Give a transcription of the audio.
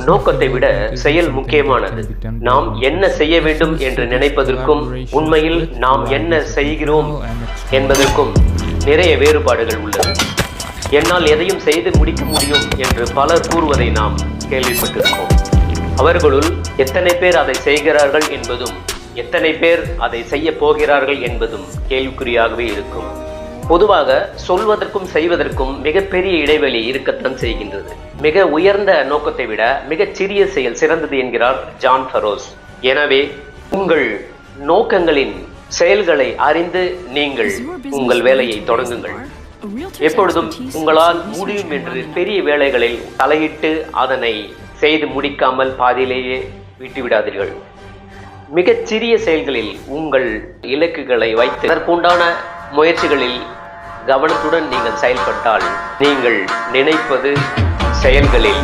நோக்கத்தை விட செயல் முக்கியமானது. நாம் என்ன செய்ய வேண்டும் என்று நினைப்பதற்கும் உண்மையில் நாம் என்ன செய்கிறோம் என்பதற்கும் நிறைய வேறுபாடுகள் உள்ளது. என்னால் எதையும் செய்து முடிக்க முடியும் என்று பலர் கூறுவதை நாம் கேள்விப்பட்டிருக்கோம். அவர்களுள் எத்தனை பேர் அதை செய்கிறார்கள் என்பதும் எத்தனை பேர் அதை செய்ய போகிறார்கள் என்பதும் கேள்விக்குறியாகவே இருக்கும். பொதுவாக சொல்வதற்கும் செய்வதற்கும் மிகப்பெரிய இடைவெளி இருக்கத்தான் செய்கின்றது. மிக உயர்ந்த நோக்கத்தை விட மிகச் சிறிய செயல் சிறந்தது என்கிறார் ஜான் ஃபரோஸ். எனவே உங்கள் நோக்கங்களின் செயல்களை அறிந்து நீங்கள் உங்கள் வேலையை தொடங்குங்கள். எப்பொழுதும் உங்களால் முடியும் என்று பெரிய வேலைகளில் தலையிட்டு அதனை செய்து முடிக்காமல் பாதியிலேயே விட்டுவிடாதீர்கள். மிகச் சிறிய செயல்களில் உங்கள் இலக்குகளை வைத்து அதற்குண்டான முயற்சிகளில் கவனத்துடன் நீங்கள் செயல்பட்டால் நீங்கள் நினைப்பது செயல்களில்